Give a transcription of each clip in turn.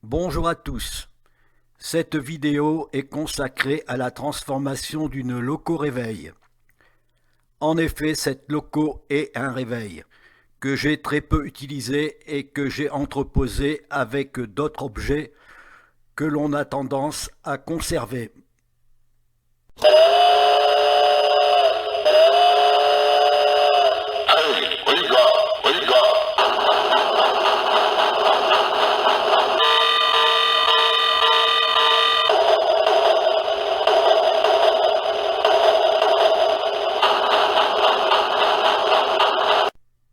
Bonjour à tous. Cette vidéo est consacrée à la transformation d'une loco réveil. En effet, cette loco est un réveil que j'ai très peu utilisé et que j'ai entreposé avec d'autres objets que l'on a tendance à conserver.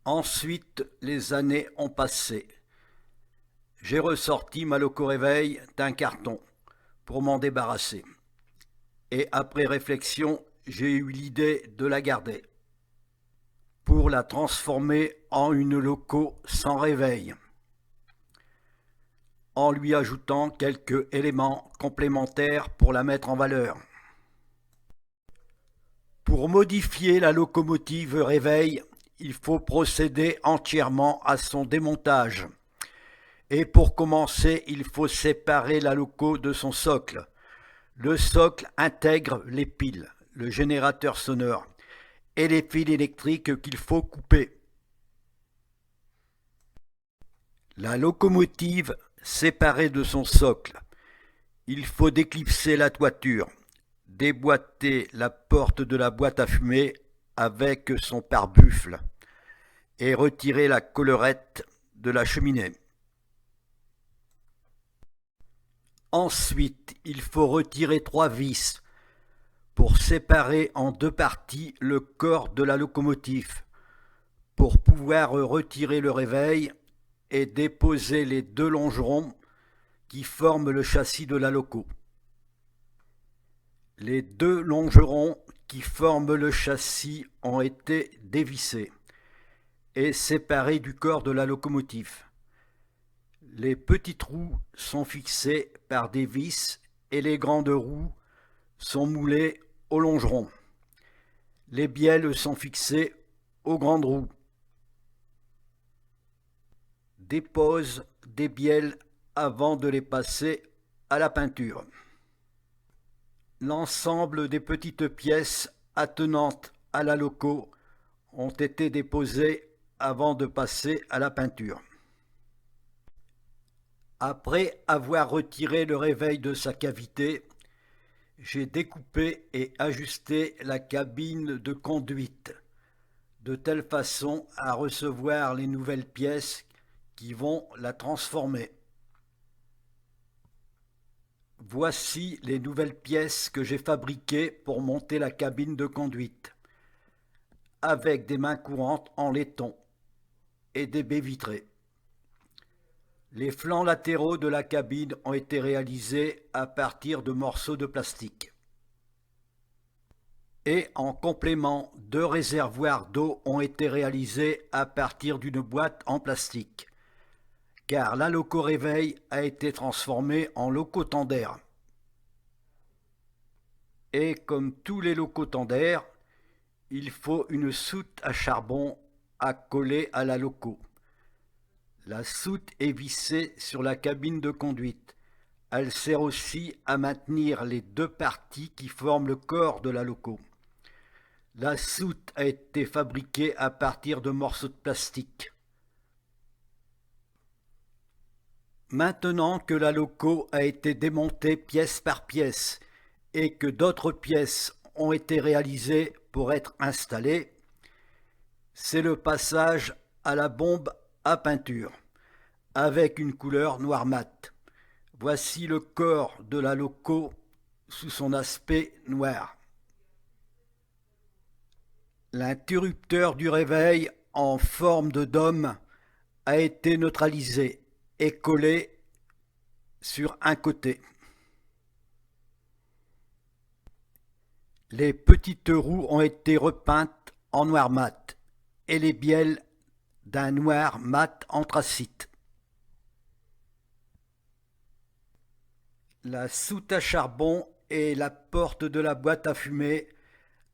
Ensuite, les années ont passé. J'ai ressorti ma loco réveil d'un carton pour m'en débarrasser. Et après réflexion, j'ai eu l'idée de la garder pour la transformer en une loco sans réveil, en lui ajoutant quelques éléments complémentaires pour la mettre en valeur. Pour modifier la locomotive réveil, il faut procéder entièrement à son démontage. Et pour commencer, il faut séparer la loco de son socle. Le socle intègre les piles, le générateur sonore et les fils électriques qu'il faut couper. La locomotive séparée de son socle. Il faut déclipser la toiture, déboîter la porte de la boîte à fumée avec son pare-buffle et retirer la collerette de la cheminée. Ensuite, il faut retirer 3 vis pour séparer en 2 parties le corps de la locomotive, pour pouvoir retirer le réveil et déposer les 2 longerons qui forment le châssis de la loco. Les 2 longerons qui forment le châssis ont été dévissés et séparés du corps de la locomotive. Les petits trous sont fixés par des vis et les grandes roues sont moulées au longeron. Les bielles sont fixées aux grandes roues. Dépose des bielles avant de les passer à la peinture. L'ensemble des petites pièces attenantes à la loco ont été déposées avant de passer à la peinture. Après avoir retiré le réveil de sa cavité, j'ai découpé et ajusté la cabine de conduite, de telle façon à recevoir les nouvelles pièces qui vont la transformer. Voici les nouvelles pièces que j'ai fabriquées pour monter la cabine de conduite, avec des mains courantes en laiton et des baies vitrées. Les flancs latéraux de la cabine ont été réalisés à partir de morceaux de plastique. Et en complément, 2 réservoirs d'eau ont été réalisés à partir d'une boîte en plastique, car la loco réveil a été transformée en loco-tendère. Et comme tous les locaux-tendères, il faut une soute à charbon à coller à la loco. La soute est vissée sur la cabine de conduite. Elle sert aussi à maintenir les 2 parties qui forment le corps de la loco. La soute a été fabriquée à partir de morceaux de plastique. Maintenant que la loco a été démontée pièce par pièce et que d'autres pièces ont été réalisées pour être installées, c'est le passage à la bombe à peinture, avec une couleur noir mat. Voici le corps de la loco sous son aspect noir. L'interrupteur du réveil en forme de dôme a été neutralisé et collé sur un côté. Les petites roues ont été repeintes en noir mat et les bielles d'un noir mat anthracite. La soute à charbon et la porte de la boîte à fumée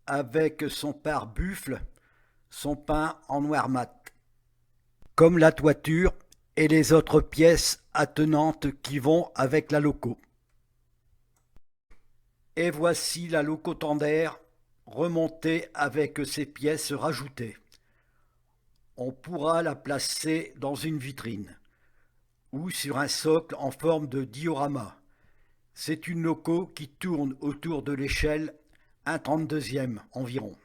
avec son pare-buffle sont peints en noir mat. Comme la toiture et les autres pièces attenantes qui vont avec la loco. Et voici la locotendaire remontée avec ses pièces rajoutées. On pourra la placer dans une vitrine ou sur un socle en forme de diorama. C'est une loco qui tourne autour de l'échelle 1/32 environ.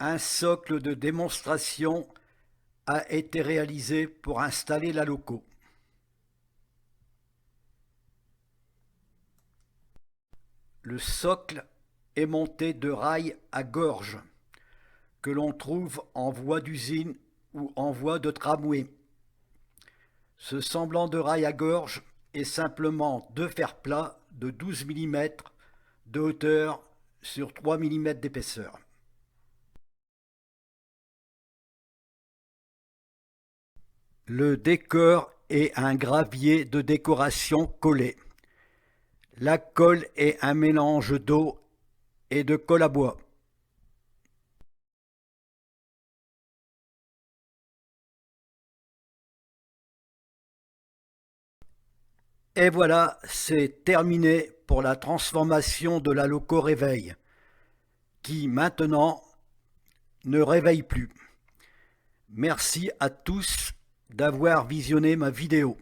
Un socle de démonstration a été réalisé pour installer la loco. Le socle est monté de rails à gorge que l'on trouve en voie d'usine ou en voie de tramway. Ce semblant de rail à gorge est simplement deux fers plats de 12 mm de hauteur sur 3 mm d'épaisseur. Le décor est un gravier de décoration collé. La colle est un mélange d'eau et de colle à bois. Et voilà, c'est terminé pour la transformation de la loco réveil, qui maintenant ne réveille plus. Merci à tous d'avoir visionné ma vidéo.